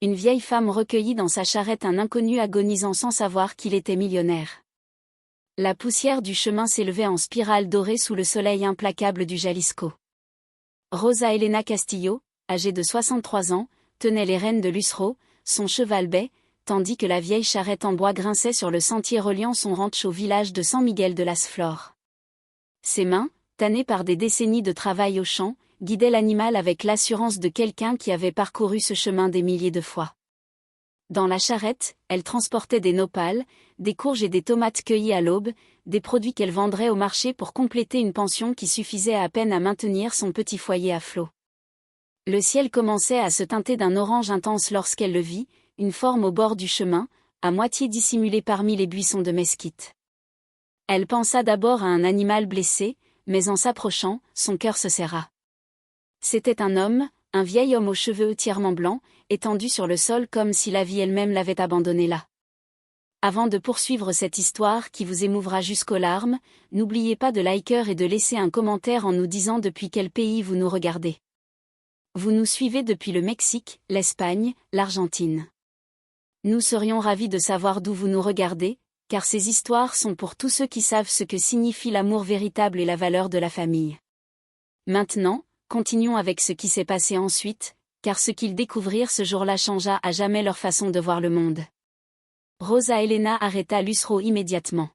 Une vieille femme recueillit dans sa charrette un inconnu agonisant sans savoir qu'il était millionnaire. La poussière du chemin s'élevait en spirale dorée sous le soleil implacable du Jalisco. Rosa Elena Castillo, âgée de 63 ans, tenait les rênes de Lusro, son cheval bai, tandis que la vieille charrette en bois grinçait sur le sentier reliant son ranch au village de San Miguel de las Flores. Ses mains, tannées par des décennies de travail au champ, guidaient l'animal avec l'assurance de quelqu'un qui avait parcouru ce chemin des milliers de fois. Dans la charrette, elle transportait des nopals, des courges et des tomates cueillies à l'aube, des produits qu'elle vendrait au marché pour compléter une pension qui suffisait à peine à maintenir son petit foyer à flot. Le ciel commençait à se teinter d'un orange intense lorsqu'elle le vit, une forme au bord du chemin, à moitié dissimulée parmi les buissons de mesquite. Elle pensa d'abord à un animal blessé, mais en s'approchant, son cœur se serra. C'était un homme, un vieil homme aux cheveux entièrement blancs, étendu sur le sol comme si la vie elle-même l'avait abandonné là. Avant de poursuivre cette histoire qui vous émouvra jusqu'aux larmes, n'oubliez pas de liker et de laisser un commentaire en nous disant depuis quel pays vous nous regardez. Vous nous suivez depuis le Mexique, l'Espagne, l'Argentine. Nous serions ravis de savoir d'où vous nous regardez, car ces histoires sont pour tous ceux qui savent ce que signifie l'amour véritable et la valeur de la famille. Maintenant, continuons avec ce qui s'est passé ensuite, car ce qu'ils découvrirent ce jour-là changea à jamais leur façon de voir le monde. Rosa Elena arrêta Lusro immédiatement.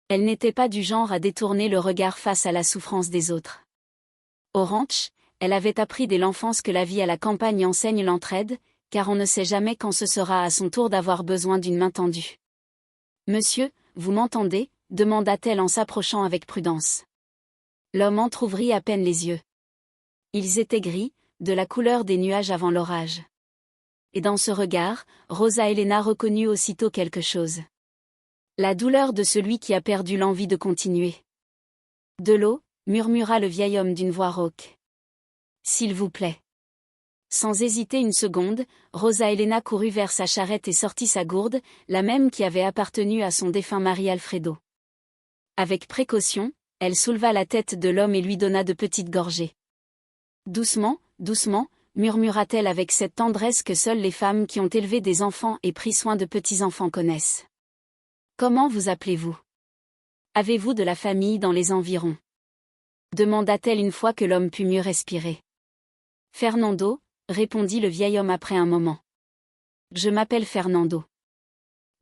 Elle n'était pas du genre à détourner le regard face à la souffrance des autres. Au ranch, elle avait appris dès l'enfance que la vie à la campagne enseigne l'entraide, car on ne sait jamais quand ce sera à son tour d'avoir besoin d'une main tendue. « Monsieur, vous m'entendez » demanda-t-elle en s'approchant avec prudence. L'homme entr'ouvrit à peine les yeux. Ils étaient gris, de la couleur des nuages avant l'orage. Et dans ce regard, Rosa Elena reconnut aussitôt quelque chose. La douleur de celui qui a perdu l'envie de continuer. « De l'eau » murmura le vieil homme d'une voix rauque. « S'il vous plaît. » Sans hésiter une seconde, Rosa Elena courut vers sa charrette et sortit sa gourde, la même qui avait appartenu à son défunt mari Alfredo. Avec précaution, elle souleva la tête de l'homme et lui donna de petites gorgées. « Doucement, doucement » murmura-t-elle avec cette tendresse que seules les femmes qui ont élevé des enfants et pris soin de petits-enfants connaissent. « Comment vous appelez-vous? Avez-vous de la famille dans les environs? » demanda-t-elle une fois que l'homme put mieux respirer. « Fernando » répondit le vieil homme après un moment. « Je m'appelle Fernando. »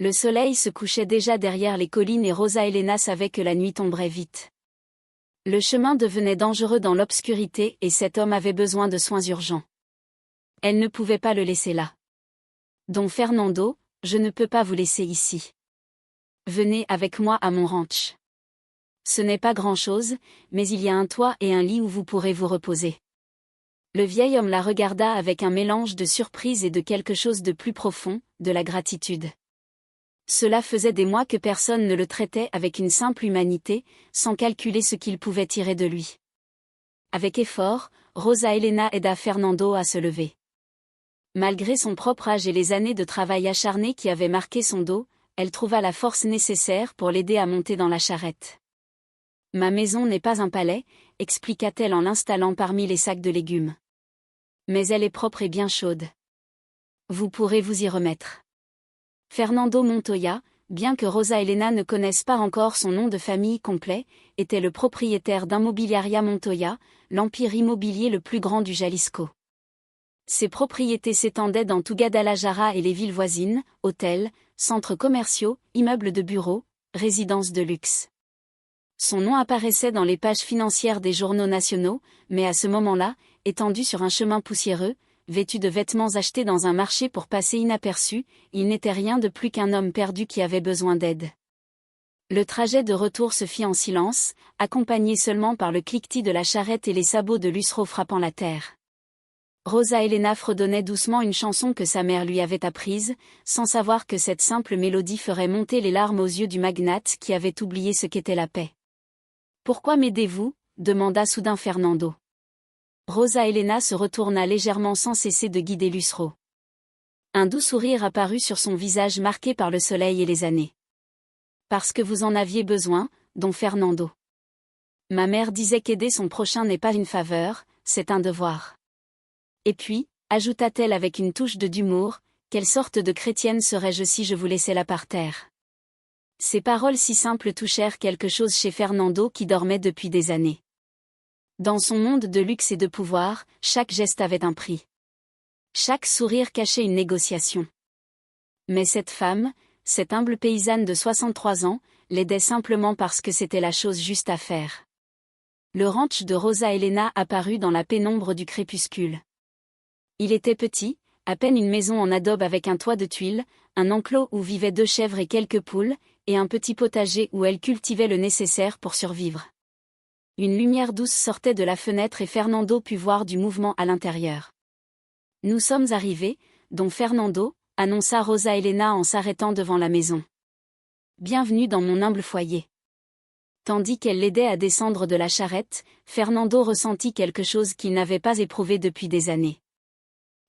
Le soleil se couchait déjà derrière les collines et Rosa Elena savait que la nuit tomberait vite. Le chemin devenait dangereux dans l'obscurité et cet homme avait besoin de soins urgents. Elle ne pouvait pas le laisser là. « Don Fernando, je ne peux pas vous laisser ici. Venez avec moi à mon ranch. Ce n'est pas grand-chose, mais il y a un toit et un lit où vous pourrez vous reposer. » Le vieil homme la regarda avec un mélange de surprise et de quelque chose de plus profond, de la gratitude. Cela faisait des mois que personne ne le traitait avec une simple humanité, sans calculer ce qu'il pouvait tirer de lui. Avec effort, Rosa Elena aida Fernando à se lever. Malgré son propre âge et les années de travail acharné qui avaient marqué son dos, elle trouva la force nécessaire pour l'aider à monter dans la charrette. « Ma maison n'est pas un palais » expliqua-t-elle en l'installant parmi les sacs de légumes. « Mais elle est propre et bien chaude. Vous pourrez vous y remettre. » Fernando Montoya, bien que Rosa Elena ne connaisse pas encore son nom de famille complet, était le propriétaire d'Inmobiliaria Montoya, l'empire immobilier le plus grand du Jalisco. Ses propriétés s'étendaient dans tout Guadalajara et les villes voisines, hôtels, centres commerciaux, immeubles de bureaux, résidences de luxe. Son nom apparaissait dans les pages financières des journaux nationaux, mais à ce moment-là, étendu sur un chemin poussiéreux, vêtu de vêtements achetés dans un marché pour passer inaperçu, il n'était rien de plus qu'un homme perdu qui avait besoin d'aide. Le trajet de retour se fit en silence, accompagné seulement par le cliquetis de la charrette et les sabots de Lusro frappant la terre. Rosa Elena fredonnait doucement une chanson que sa mère lui avait apprise, sans savoir que cette simple mélodie ferait monter les larmes aux yeux du magnate qui avait oublié ce qu'était la paix. « Pourquoi m'aidez-vous » demanda soudain Fernando. Rosa Elena se retourna légèrement sans cesser de guider Lusro. Un doux sourire apparut sur son visage marqué par le soleil et les années. « Parce que vous en aviez besoin, don Fernando. Ma mère disait qu'aider son prochain n'est pas une faveur, c'est un devoir. Et puis, ajouta-t-elle avec une touche d'humour, quelle sorte de chrétienne serais-je si je vous laissais là par terre? Ces paroles si simples touchèrent quelque chose chez Fernando qui dormait depuis des années. Dans son monde de luxe et de pouvoir, chaque geste avait un prix. Chaque sourire cachait une négociation. Mais cette femme, cette humble paysanne de 63 ans, l'aidait simplement parce que c'était la chose juste à faire. Le ranch de Rosa Elena apparut dans la pénombre du crépuscule. Il était petit, à peine une maison en adobe avec un toit de tuiles, un enclos où vivaient 2 chèvres et quelques poules, et un petit potager où elle cultivait le nécessaire pour survivre. Une lumière douce sortait de la fenêtre et Fernando put voir du mouvement à l'intérieur. « Nous sommes arrivés, don Fernando », annonça Rosa Elena en s'arrêtant devant la maison. « Bienvenue dans mon humble foyer. » Tandis qu'elle l'aidait à descendre de la charrette, Fernando ressentit quelque chose qu'il n'avait pas éprouvé depuis des années.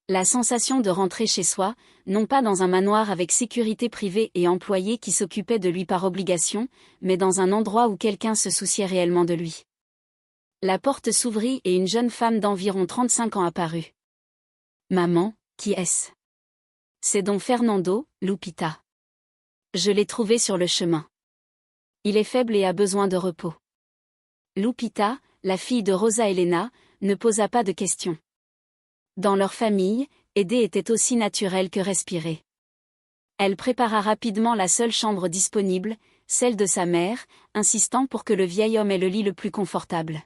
La sensation de rentrer chez soi, non pas dans un manoir avec sécurité privée et employés qui s'occupaient de lui par obligation, mais dans un endroit où quelqu'un se souciait réellement de lui. La porte s'ouvrit et une jeune femme d'environ 35 ans apparut. « Maman, qui est-ce ? » ?»« C'est don Fernando, Lupita. Je l'ai trouvé sur le chemin. Il est faible et a besoin de repos. » Lupita, la fille de Rosa Elena, ne posa pas de questions. Dans leur famille, aider était aussi naturel que respirer. Elle prépara rapidement la seule chambre disponible, celle de sa mère, insistant pour que le vieil homme ait le lit le plus confortable.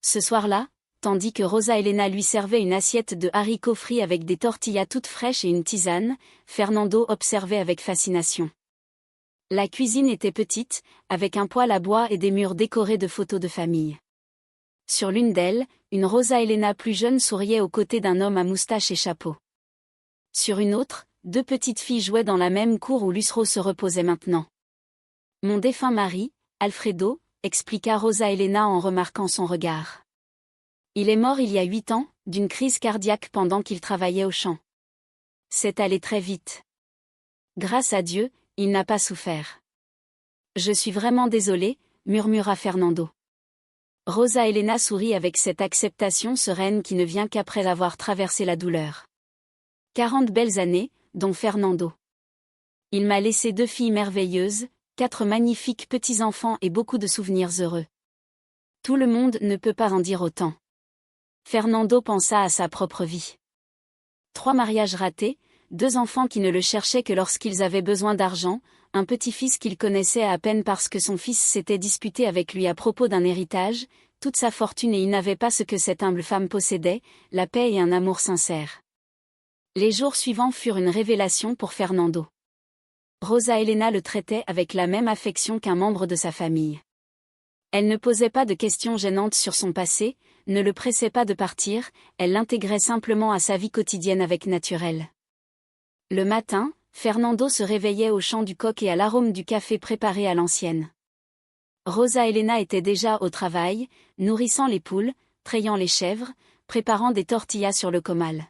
Ce soir-là, tandis que Rosa Elena lui servait une assiette de haricots frits avec des tortillas toutes fraîches et une tisane, Fernando observait avec fascination. La cuisine était petite, avec un poêle à bois et des murs décorés de photos de famille. Sur l'une d'elles, une Rosa Elena plus jeune souriait aux côtés d'un homme à moustache et chapeau. Sur une autre, 2 petites filles jouaient dans la même cour où Lucero se reposait maintenant. « Mon défunt mari, Alfredo », expliqua Rosa Elena en remarquant son regard. « Il est mort il y a 8 ans, d'une crise cardiaque pendant qu'il travaillait au champ. C'est allé très vite. Grâce à Dieu, il n'a pas souffert. »« Je suis vraiment désolée », murmura Fernando. Rosa Elena sourit avec cette acceptation sereine qui ne vient qu'après avoir traversé la douleur. 40 belles années, don Fernando. Il m'a laissé 2 filles merveilleuses, 4 magnifiques petits-enfants et beaucoup de souvenirs heureux. Tout le monde ne peut pas en dire autant. Fernando pensa à sa propre vie. 3 mariages ratés, 2 enfants qui ne le cherchaient que lorsqu'ils avaient besoin d'argent, un petit-fils qu'il connaissait à peine parce que son fils s'était disputé avec lui à propos d'un héritage, toute sa fortune et il n'avait pas ce que cette humble femme possédait, la paix et un amour sincère. Les jours suivants furent une révélation pour Fernando. Rosa Elena le traitait avec la même affection qu'un membre de sa famille. Elle ne posait pas de questions gênantes sur son passé, ne le pressait pas de partir, elle l'intégrait simplement à sa vie quotidienne avec naturel. Le matin, Fernando se réveillait au chant du coq et à l'arôme du café préparé à l'ancienne. Rosa Elena était déjà au travail, nourrissant les poules, trayant les chèvres, préparant des tortillas sur le comal.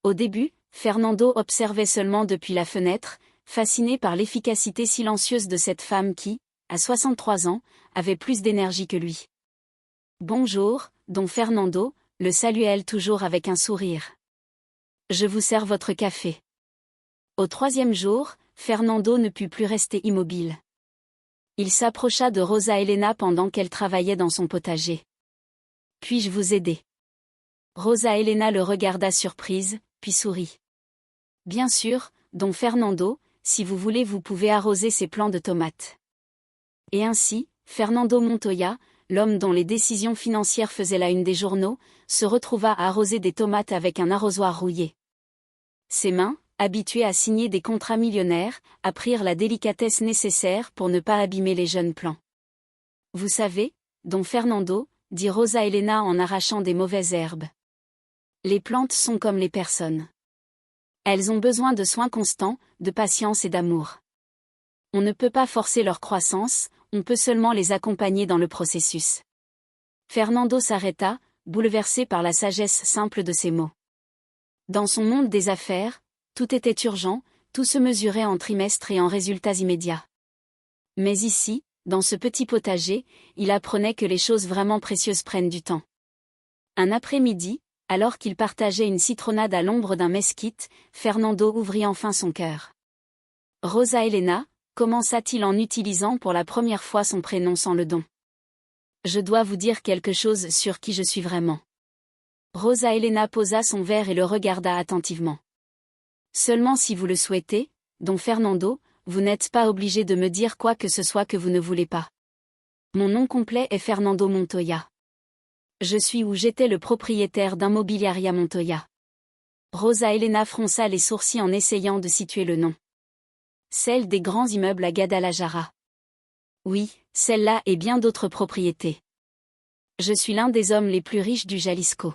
Au début, Fernando observait seulement depuis la fenêtre, fasciné par l'efficacité silencieuse de cette femme qui, à 63 ans, avait plus d'énergie que lui. « Bonjour, don Fernando », le saluait-elle toujours avec un sourire. « Je vous sers votre café. » Au 3e jour, Fernando ne put plus rester immobile. Il s'approcha de Rosa Elena pendant qu'elle travaillait dans son potager. « Puis-je vous aider ?» Rosa Elena le regarda surprise, puis sourit. « Bien sûr, don Fernando, si vous voulez vous pouvez arroser ces plants de tomates. » Et ainsi, Fernando Montoya, l'homme dont les décisions financières faisaient la une des journaux, se retrouva à arroser des tomates avec un arrosoir rouillé. Ses mains, habituées à signer des contrats millionnaires, apprirent la délicatesse nécessaire pour ne pas abîmer les jeunes plants. « Vous savez, don Fernando, » dit Rosa Elena en arrachant des mauvaises herbes. « Les plantes sont comme les personnes. Elles ont besoin de soins constants, de patience et d'amour. On ne peut pas forcer leur croissance, on peut seulement les accompagner dans le processus. » Fernando s'arrêta, bouleversé par la sagesse simple de ces mots. Dans son monde des affaires, tout était urgent, tout se mesurait en trimestres et en résultats immédiats. Mais ici, dans ce petit potager, il apprenait que les choses vraiment précieuses prennent du temps. Un après-midi, Alors qu'il partageait une citronnade à l'ombre d'un mesquite, Fernando ouvrit enfin son cœur. Rosa Elena, commença-t-il en utilisant pour la première fois son prénom sans le don. Je dois vous dire quelque chose sur qui je suis vraiment. Rosa Elena posa son verre et le regarda attentivement. Seulement si vous le souhaitez, don Fernando, vous n'êtes pas obligé de me dire quoi que ce soit que vous ne voulez pas. Mon nom complet est Fernando Montoya. Je suis ou j'étais le propriétaire d'Inmobiliaria Montoya. Rosa Elena fronça les sourcils en essayant de situer le nom. Celle des grands immeubles à Guadalajara. Oui, celle-là et bien d'autres propriétés. Je suis l'un des hommes les plus riches du Jalisco.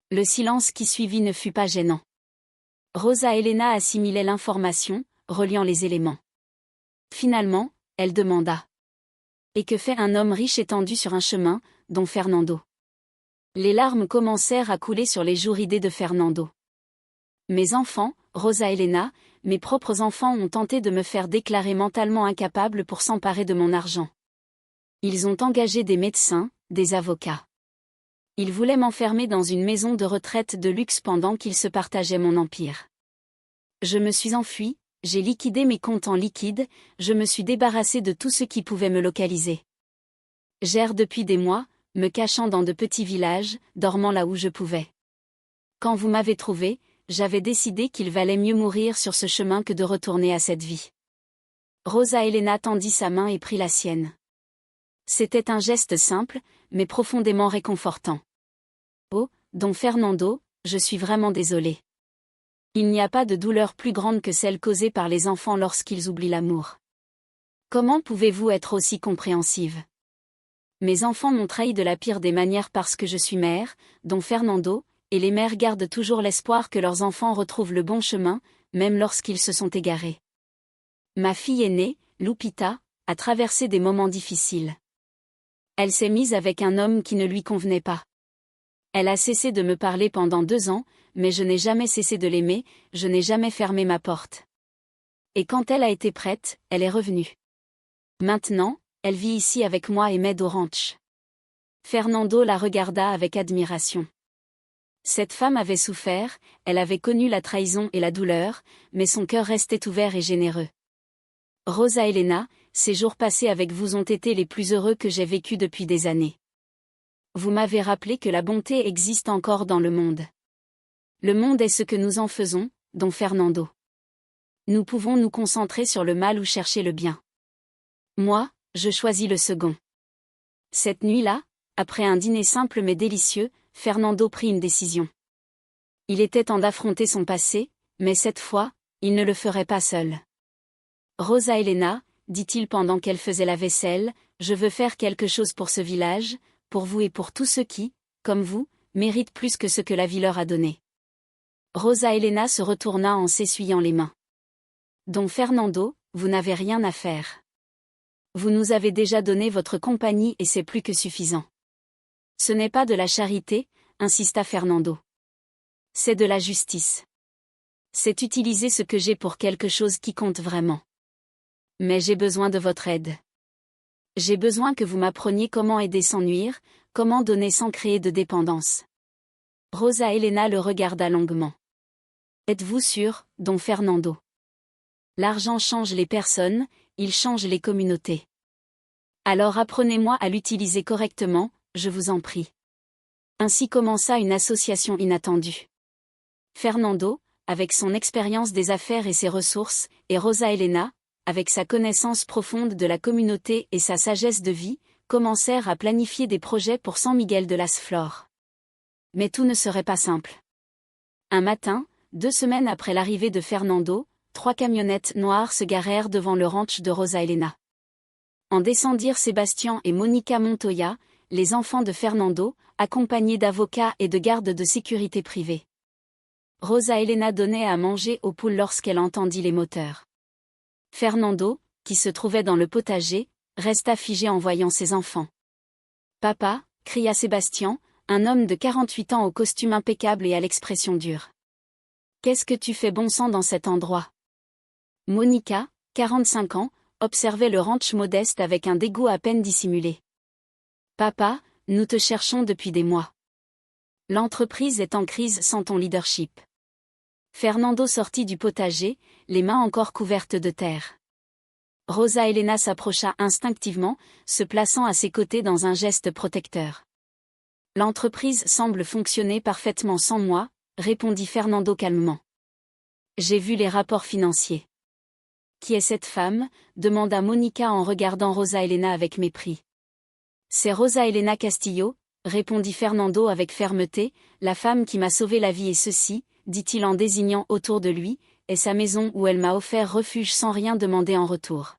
Le silence qui suivit ne fut pas gênant. Rosa Elena assimilait l'information, reliant les éléments. Finalement, elle demanda. Et que fait un homme riche étendu sur un chemin, don Fernando? Les larmes commencèrent à couler sur les joues ridées de Fernando. Mes enfants, Rosa Elena, mes propres enfants ont tenté de me faire déclarer mentalement incapable pour s'emparer de mon argent. Ils ont engagé des médecins, des avocats. Ils voulaient m'enfermer dans une maison de retraite de luxe pendant qu'ils se partageaient mon empire. Je me suis enfui, j'ai liquidé mes comptes en liquide, je me suis débarrassé de tout ce qui pouvait me localiser. J'erre depuis des mois, me cachant dans de petits villages, dormant là où je pouvais. Quand vous m'avez trouvé, j'avais décidé qu'il valait mieux mourir sur ce chemin que de retourner à cette vie. Rosa Elena tendit sa main et prit la sienne. C'était un geste simple, mais profondément réconfortant. Oh, don Fernando, je suis vraiment désolée. Il n'y a pas de douleur plus grande que celle causée par les enfants lorsqu'ils oublient l'amour. Comment pouvez-vous être aussi compréhensive? Mes enfants m'ont trahi de la pire des manières parce que je suis mère, don Fernando, et les mères gardent toujours l'espoir que leurs enfants retrouvent le bon chemin, même lorsqu'ils se sont égarés. Ma fille aînée, Lupita, a traversé des moments difficiles. Elle s'est mise avec un homme qui ne lui convenait pas. Elle a cessé de me parler pendant 2 ans, mais je n'ai jamais cessé de l'aimer, je n'ai jamais fermé ma porte. Et quand elle a été prête, elle est revenue. Maintenant, elle vit ici avec moi et m'aide au ranch. Fernando la regarda avec admiration. Cette femme avait souffert, elle avait connu la trahison et la douleur, mais son cœur restait ouvert et généreux. Rosa Elena, ces jours passés avec vous ont été les plus heureux que j'ai vécus depuis des années. Vous m'avez rappelé que la bonté existe encore dans le monde. Le monde est ce que nous en faisons, don Fernando. Nous pouvons nous concentrer sur le mal ou chercher le bien. Moi, je choisis le second. Cette nuit-là, après un dîner simple mais délicieux, Fernando prit une décision. Il était temps d'affronter son passé, mais cette fois, il ne le ferait pas seul. Rosa Elena, dit-il pendant qu'elle faisait la vaisselle, je veux faire quelque chose pour ce village, pour vous et pour tous ceux qui, comme vous, méritent plus que ce que la vie leur a donné. Rosa Elena se retourna en s'essuyant les mains. Don Fernando, vous n'avez rien à faire. Vous nous avez déjà donné votre compagnie et c'est plus que suffisant. Ce n'est pas de la charité, insista Fernando. C'est de la justice. C'est utiliser ce que j'ai pour quelque chose qui compte vraiment. Mais j'ai besoin de votre aide. J'ai besoin que vous m'appreniez comment aider sans nuire, comment donner sans créer de dépendance. Rosa Elena le regarda longuement. Êtes-vous sûr, don Fernando? L'argent change les personnes, il change les communautés. Alors apprenez-moi à l'utiliser correctement, je vous en prie. Ainsi commença une association inattendue. Fernando, avec son expérience des affaires et ses ressources, et Rosa Elena, avec sa connaissance profonde de la communauté et sa sagesse de vie, commencèrent à planifier des projets pour San Miguel de las Flores. Mais tout ne serait pas simple. Un matin, 2 semaines après l'arrivée de Fernando, 3 camionnettes noires se garèrent devant le ranch de Rosa Elena. En descendirent Sébastien et Monica Montoya, les enfants de Fernando, accompagnés d'avocats et de gardes de sécurité privés. Rosa Elena donnait à manger aux poules lorsqu'elle entendit les moteurs. Fernando, qui se trouvait dans le potager, resta figé en voyant ses enfants. « Papa » cria Sébastien, un homme de 48 ans au costume impeccable et à l'expression dure. « Qu'est-ce que tu fais bon sang dans cet endroit ?» Monica, 45 ans, observait le ranch modeste avec un dégoût à peine dissimulé. « Papa, nous te cherchons depuis des mois. L'entreprise est en crise sans ton leadership. Fernando sortit du potager, les mains encore couvertes de terre. Rosa Elena s'approcha instinctivement, se plaçant à ses côtés dans un geste protecteur. L'entreprise semble fonctionner parfaitement sans moi, répondit Fernando calmement. J'ai vu les rapports financiers. Qui est cette femme? Demanda Monica en regardant Rosa Elena avec mépris. C'est Rosa Elena Castillo, répondit Fernando avec fermeté, la femme qui m'a sauvé la vie et ceci, dit-il en désignant autour de lui, est sa maison où elle m'a offert refuge sans rien demander en retour.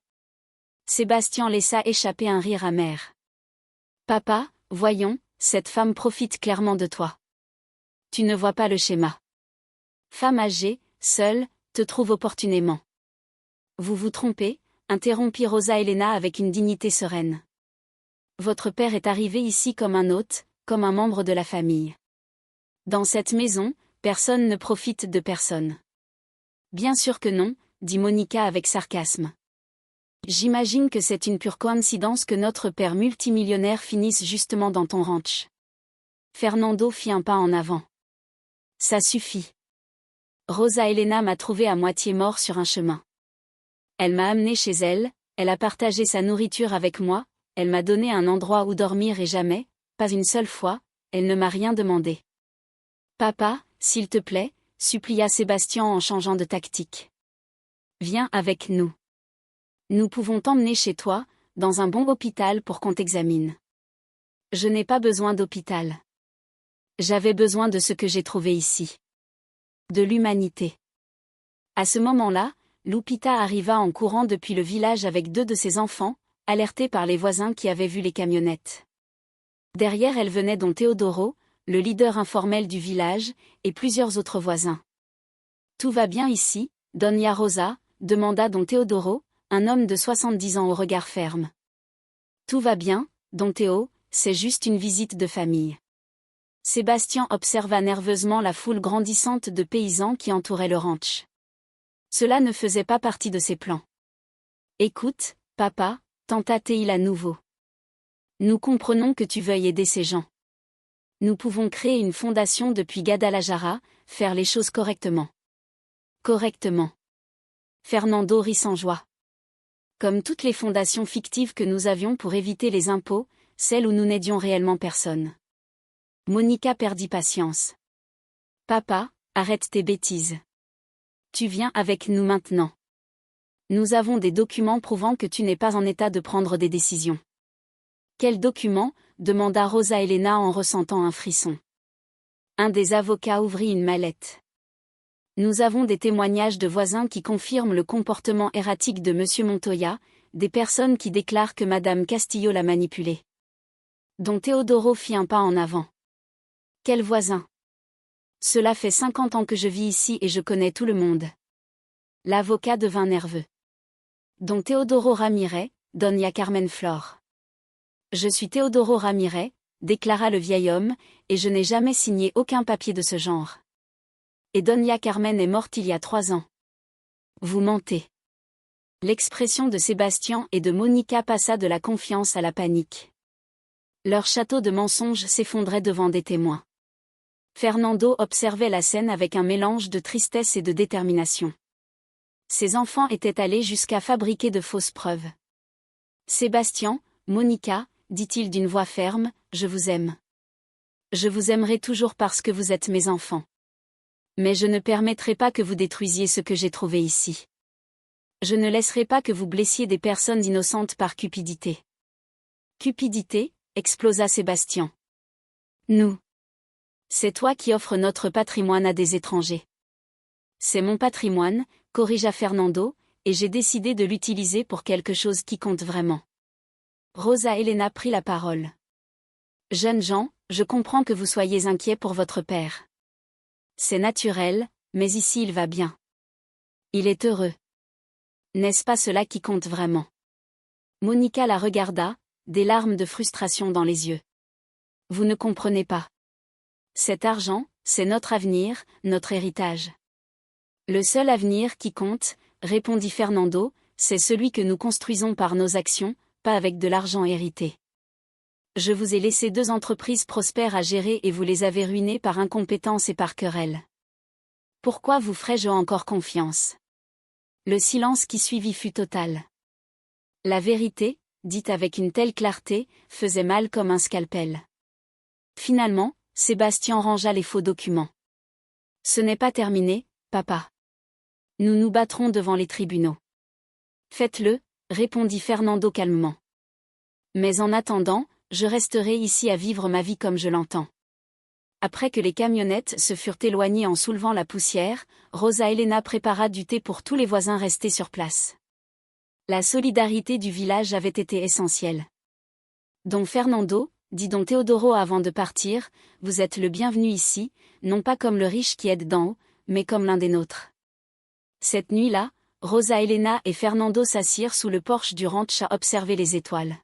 Sébastien laissa échapper un rire amer. Papa, voyons, cette femme profite clairement de toi. Tu ne vois pas le schéma. Femme âgée, seule, te trouve opportunément. Vous vous trompez, interrompit Rosa Elena avec une dignité sereine. Votre père est arrivé ici comme un hôte, comme un membre de la famille. Dans cette maison, personne ne profite de personne. Bien sûr que non, dit Monica avec sarcasme. J'imagine que c'est une pure coïncidence que notre père multimillionnaire finisse justement dans ton ranch. Fernando fit un pas en avant. Ça suffit. Rosa Elena m'a trouvé à moitié mort sur un chemin. Elle m'a amené chez elle, elle a partagé sa nourriture avec moi, elle m'a donné un endroit où dormir et jamais, pas une seule fois, elle ne m'a rien demandé. Papa, s'il te plaît, supplia Sébastien en changeant de tactique. Viens avec nous. Nous pouvons t'emmener chez toi, dans un bon hôpital pour qu'on t'examine. Je n'ai pas besoin d'hôpital. J'avais besoin de ce que j'ai trouvé ici. De l'humanité. À ce moment-là, Lupita arriva en courant depuis le village avec 2 de ses enfants, alertés par les voisins qui avaient vu les camionnettes. Derrière elle venait Don Teodoro, le leader informel du village, et plusieurs autres voisins. Tout va bien ici, Doña Rosa, demanda Don Teodoro, un homme de 70 ans au regard ferme. Tout va bien, Don Théo, c'est juste une visite de famille. Sébastien observa nerveusement la foule grandissante de paysans qui entouraient le ranch. Cela ne faisait pas partie de ses plans. Écoute, papa, tenta-t-il à nouveau. Nous comprenons que tu veuilles aider ces gens. Nous pouvons créer une fondation depuis Guadalajara, faire les choses correctement. Correctement. Fernando rit sans joie. Comme toutes les fondations fictives que nous avions pour éviter les impôts, celles où nous n'aidions réellement personne. Monica perdit patience. Papa, arrête tes bêtises. Tu viens avec nous maintenant. Nous avons des documents prouvant que tu n'es pas en état de prendre des décisions. Quels documents? Demanda Rosa Elena en ressentant un frisson. Un des avocats ouvrit une mallette. Nous avons des témoignages de voisins qui confirment le comportement erratique de Monsieur Montoya, des personnes qui déclarent que Madame Castillo l'a manipulé. Don Teodoro fit un pas en avant. Quel voisin? Cela fait 50 ans que je vis ici et je connais tout le monde. L'avocat devint nerveux. Don Teodoro Ramirez, Doña Carmen Flor. Je suis Teodoro Ramirez, déclara le vieil homme, et je n'ai jamais signé aucun papier de ce genre. Et Doña Carmen est morte il y a 3 ans. Vous mentez. L'expression de Sébastien et de Monica passa de la confiance à la panique. Leur château de mensonges s'effondrait devant des témoins. Fernando observait la scène avec un mélange de tristesse et de détermination. Ses enfants étaient allés jusqu'à fabriquer de fausses preuves. Sébastien, Monica, dit-il d'une voix ferme, je vous aime. Je vous aimerai toujours parce que vous êtes mes enfants. Mais je ne permettrai pas que vous détruisiez ce que j'ai trouvé ici. Je ne laisserai pas que vous blessiez des personnes innocentes par cupidité. Cupidité, explosa Sébastien. Nous. C'est toi qui offres notre patrimoine à des étrangers. C'est mon patrimoine, corrigea Fernando, et j'ai décidé de l'utiliser pour quelque chose qui compte vraiment. Rosa Elena prit la parole. Jeunes gens, je comprends que vous soyez inquiets pour votre père. C'est naturel, mais ici il va bien. Il est heureux. N'est-ce pas cela qui compte vraiment? Monica la regarda, des larmes de frustration dans les yeux. Vous ne comprenez pas. Cet argent, c'est notre avenir, notre héritage. Le seul avenir qui compte, répondit Fernando, c'est celui que nous construisons par nos actions, pas avec de l'argent hérité. Je vous ai laissé 2 entreprises prospères à gérer et vous les avez ruinées par incompétence et par querelle. Pourquoi vous ferais-je encore confiance? Le silence qui suivit fut total. La vérité, dite avec une telle clarté, faisait mal comme un scalpel. Finalement, Sébastien rangea les faux documents. Ce n'est pas terminé, papa. Nous nous battrons devant les tribunaux. Faites-le, répondit Fernando calmement. Mais en attendant, je resterai ici à vivre ma vie comme je l'entends. Après que les camionnettes se furent éloignées en soulevant la poussière, Rosa Elena prépara du thé pour tous les voisins restés sur place. La solidarité du village avait été essentielle. Don Fernando, dit Don Teodoro avant de partir, vous êtes le bienvenu ici, non pas comme le riche qui aide d'en haut, mais comme l'un des nôtres. Cette nuit-là, Rosa Elena et Fernando s'assirent sous le porche du ranch à observer les étoiles.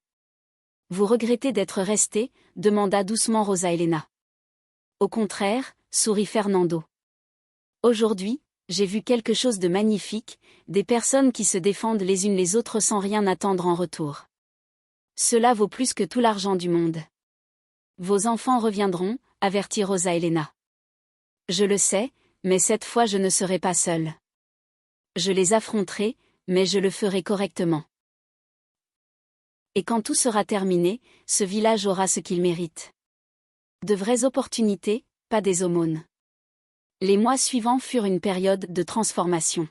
Vous regrettez d'être resté, demanda doucement Rosa Elena. Au contraire, sourit Fernando. Aujourd'hui, j'ai vu quelque chose de magnifique, des personnes qui se défendent les unes les autres sans rien attendre en retour. Cela vaut plus que tout l'argent du monde. Vos enfants reviendront, avertit Rosa Elena. Je le sais, mais cette fois je ne serai pas seule. Je les affronterai, mais je le ferai correctement. Et quand tout sera terminé, ce village aura ce qu'il mérite. De vraies opportunités, pas des aumônes. Les mois suivants furent une période de transformation.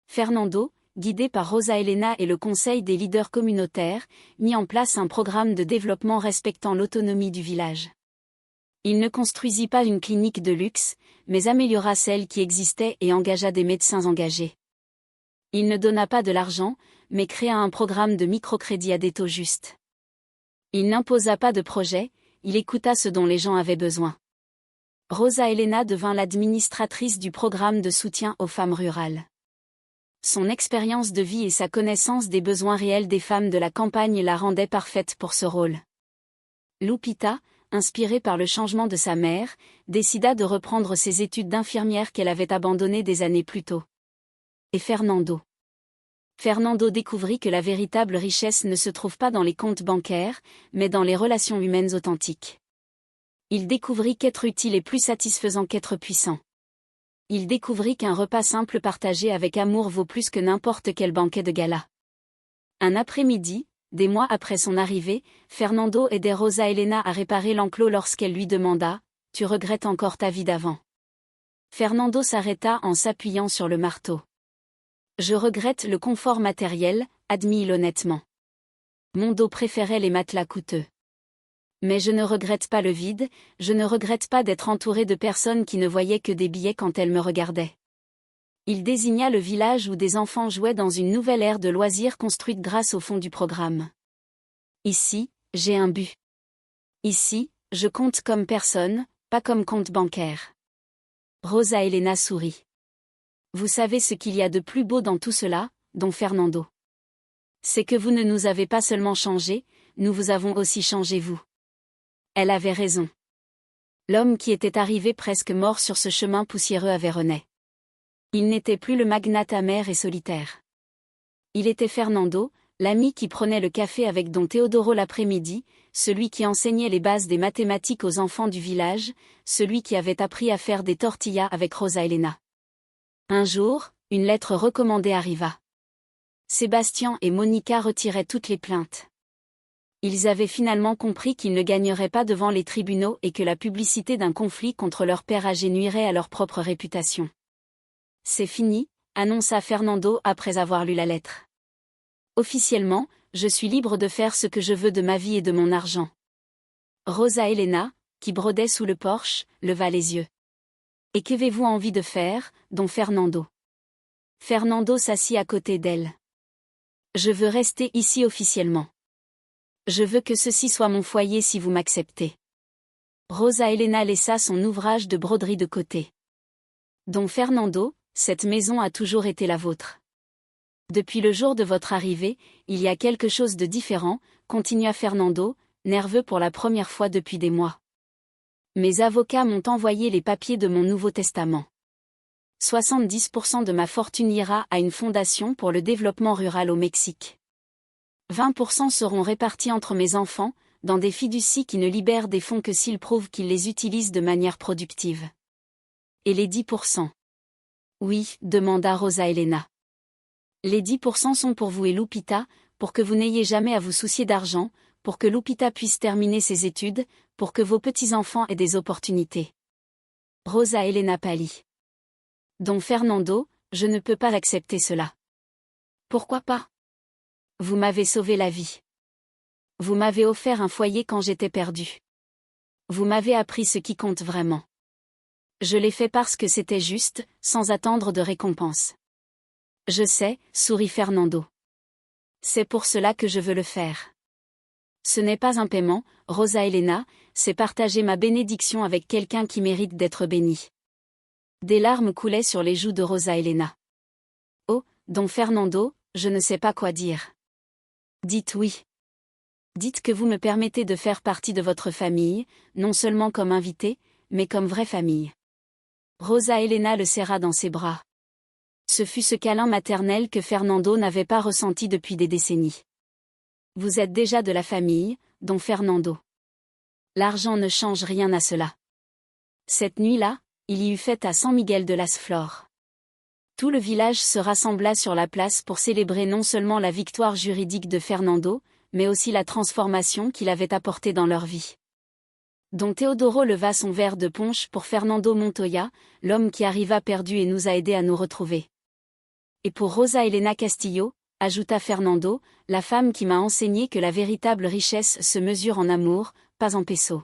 Fernando, guidé par Rosa Elena et le conseil des leaders communautaires, mit en place un programme de développement respectant l'autonomie du village. Il ne construisit pas une clinique de luxe, mais améliora celle qui existait et engagea des médecins engagés. Il ne donna pas de l'argent, mais créa un programme de microcrédit à des taux justes. Il n'imposa pas de projet, il écouta ce dont les gens avaient besoin. Rosa Elena devint l'administratrice du programme de soutien aux femmes rurales. Son expérience de vie et sa connaissance des besoins réels des femmes de la campagne la rendaient parfaite pour ce rôle. Lupita, inspirée par le changement de sa mère, décida de reprendre ses études d'infirmière qu'elle avait abandonnées des années plus tôt. Et Fernando découvrit que la véritable richesse ne se trouve pas dans les comptes bancaires, mais dans les relations humaines authentiques. Il découvrit qu'être utile est plus satisfaisant qu'être puissant. Il découvrit qu'un repas simple partagé avec amour vaut plus que n'importe quel banquet de gala. Un après-midi, des mois après son arrivée, Fernando aidait Rosa Elena à réparer l'enclos lorsqu'elle lui demanda « Tu regrettes encore ta vie d'avant ?» Fernando s'arrêta en s'appuyant sur le marteau. « Je regrette le confort matériel, admit-il honnêtement. Mon dos préférait les matelas coûteux. Mais je ne regrette pas le vide, je ne regrette pas d'être entouré de personnes qui ne voyaient que des billets quand elles me regardaient. » Il désigna le village où des enfants jouaient dans une nouvelle aire de loisirs construite grâce au fonds du programme. « Ici, j'ai un but. Ici, je compte comme personne, pas comme compte bancaire. » Rosa Elena sourit. « Vous savez ce qu'il y a de plus beau dans tout cela, don Fernando. C'est que vous ne nous avez pas seulement changé, nous vous avons aussi changé vous. » Elle avait raison. L'homme qui était arrivé presque mort sur ce chemin poussiéreux avait renaît. Il n'était plus le magnate amer et solitaire. Il était Fernando, l'ami qui prenait le café avec don Teodoro l'après-midi, celui qui enseignait les bases des mathématiques aux enfants du village, celui qui avait appris à faire des tortillas avec Rosa Elena. Un jour, une lettre recommandée arriva. Sébastien et Monica retiraient toutes les plaintes. Ils avaient finalement compris qu'ils ne gagneraient pas devant les tribunaux et que la publicité d'un conflit contre leur père âgé nuirait à leur propre réputation. « C'est fini », annonça Fernando après avoir lu la lettre. « Officiellement, je suis libre de faire ce que je veux de ma vie et de mon argent. » Rosa Elena, qui brodait sous le porche, leva les yeux. « Et qu'avez-vous envie de faire, don Fernando ?» Fernando s'assit à côté d'elle. « Je veux rester ici officiellement. Je veux que ceci soit mon foyer si vous m'acceptez. » Rosa Elena laissa son ouvrage de broderie de côté. « Don Fernando, cette maison a toujours été la vôtre. Depuis le jour de votre arrivée, il y a quelque chose de différent, continua Fernando, nerveux pour la première fois depuis des mois. Mes avocats m'ont envoyé les papiers de mon Nouveau Testament. 70% de ma fortune ira à une fondation pour le développement rural au Mexique. 20% seront répartis entre mes enfants, dans des fiducies qui ne libèrent des fonds que s'ils prouvent qu'ils les utilisent de manière productive. Et les 10%? Oui, demanda Rosa Elena. Les 10% sont pour vous et Lupita, pour que vous n'ayez jamais à vous soucier d'argent, pour que Lupita puisse terminer ses études, pour que vos petits-enfants aient des opportunités. Rosa Elena pâlit. Don Fernando, je ne peux pas accepter cela. Pourquoi pas? Vous m'avez sauvé la vie. Vous m'avez offert un foyer quand j'étais perdue. Vous m'avez appris ce qui compte vraiment. Je l'ai fait parce que c'était juste, sans attendre de récompense. Je sais, sourit Fernando. C'est pour cela que je veux le faire. Ce n'est pas un paiement, Rosa Elena, c'est partager ma bénédiction avec quelqu'un qui mérite d'être béni. Des larmes coulaient sur les joues de Rosa Elena. Oh, Don Fernando, je ne sais pas quoi dire. Dites oui. Dites que vous me permettez de faire partie de votre famille, non seulement comme invité, mais comme vraie famille. Rosa Elena le serra dans ses bras. Ce fut ce câlin maternel que Fernando n'avait pas ressenti depuis des décennies. Vous êtes déjà de la famille, Don Fernando. L'argent ne change rien à cela. Cette nuit-là, il y eut fête à San Miguel de las Flores. Tout le village se rassembla sur la place pour célébrer non seulement la victoire juridique de Fernando, mais aussi la transformation qu'il avait apportée dans leur vie. Don Teodoro leva son verre de punch pour Fernando Montoya, l'homme qui arriva perdu et nous a aidés à nous retrouver. Et pour Rosa Elena Castillo, ajouta Fernando, la femme qui m'a enseigné que la véritable richesse se mesure en amour, pas en pesos.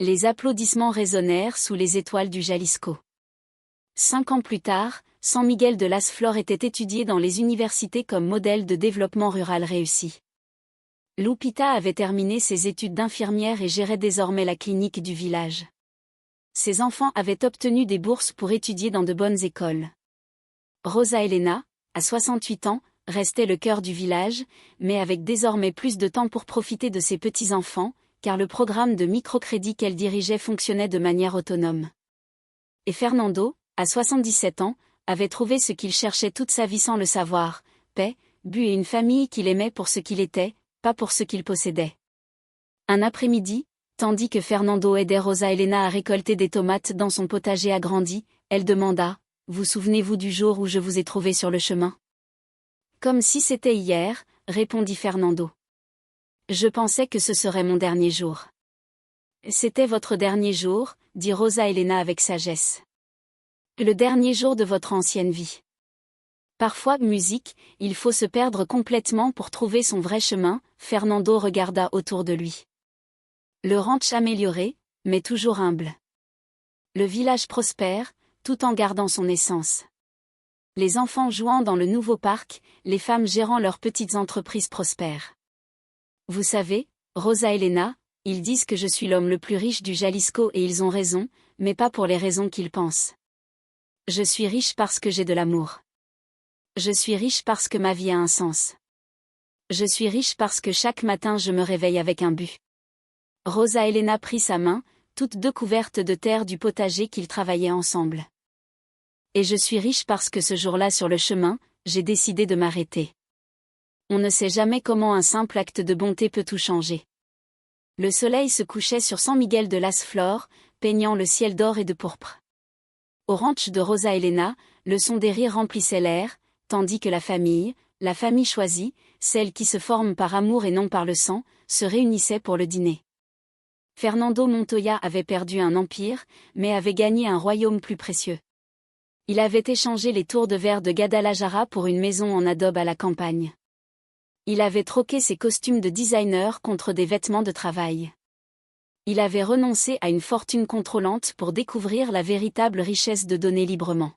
Les applaudissements résonnèrent sous les étoiles du Jalisco. 5 ans plus tard, San Miguel de las Flores était étudié dans les universités comme modèle de développement rural réussi. Lupita avait terminé ses études d'infirmière et gérait désormais la clinique du village. Ses enfants avaient obtenu des bourses pour étudier dans de bonnes écoles. Rosa Elena, à 68 ans, restait le cœur du village, mais avec désormais plus de temps pour profiter de ses petits-enfants, car le programme de microcrédit qu'elle dirigeait fonctionnait de manière autonome. Et Fernando, à 77 ans, avait trouvé ce qu'il cherchait toute sa vie sans le savoir, paix, but et une famille qu'il aimait pour ce qu'il était, pas pour ce qu'il possédait. Un après-midi, tandis que Fernando aidait Rosa Elena à récolter des tomates dans son potager agrandi, elle demanda « Vous souvenez-vous du jour où je vous ai trouvé sur le chemin ?» Comme si c'était hier, répondit Fernando. Je pensais que ce serait mon dernier jour. C'était votre dernier jour, dit Rosa Elena avec sagesse. Le dernier jour de votre ancienne vie. Parfois, musique, il faut se perdre complètement pour trouver son vrai chemin, Fernando regarda autour de lui. Le ranch amélioré, mais toujours humble. Le village prospère, tout en gardant son essence. Les enfants jouant dans le nouveau parc, les femmes gérant leurs petites entreprises prospères. Vous savez, Rosa Elena, ils disent que je suis l'homme le plus riche du Jalisco et ils ont raison, mais pas pour les raisons qu'ils pensent. Je suis riche parce que j'ai de l'amour. Je suis riche parce que ma vie a un sens. Je suis riche parce que chaque matin je me réveille avec un but. Rosa Elena prit sa main, toutes deux couvertes de terre du potager qu'ils travaillaient ensemble. Et je suis riche parce que ce jour-là sur le chemin, j'ai décidé de m'arrêter. On ne sait jamais comment un simple acte de bonté peut tout changer. Le soleil se couchait sur San Miguel de las Flores, peignant le ciel d'or et de pourpre. Au ranch de Rosa Elena, le son des rires remplissait l'air, tandis que la famille choisie, celle qui se forme par amour et non par le sang, se réunissait pour le dîner. Fernando Montoya avait perdu un empire, mais avait gagné un royaume plus précieux. Il avait échangé les tours de verre de Guadalajara pour une maison en adobe à la campagne. Il avait troqué ses costumes de designer contre des vêtements de travail. Il avait renoncé à une fortune contrôlante pour découvrir la véritable richesse de donner librement.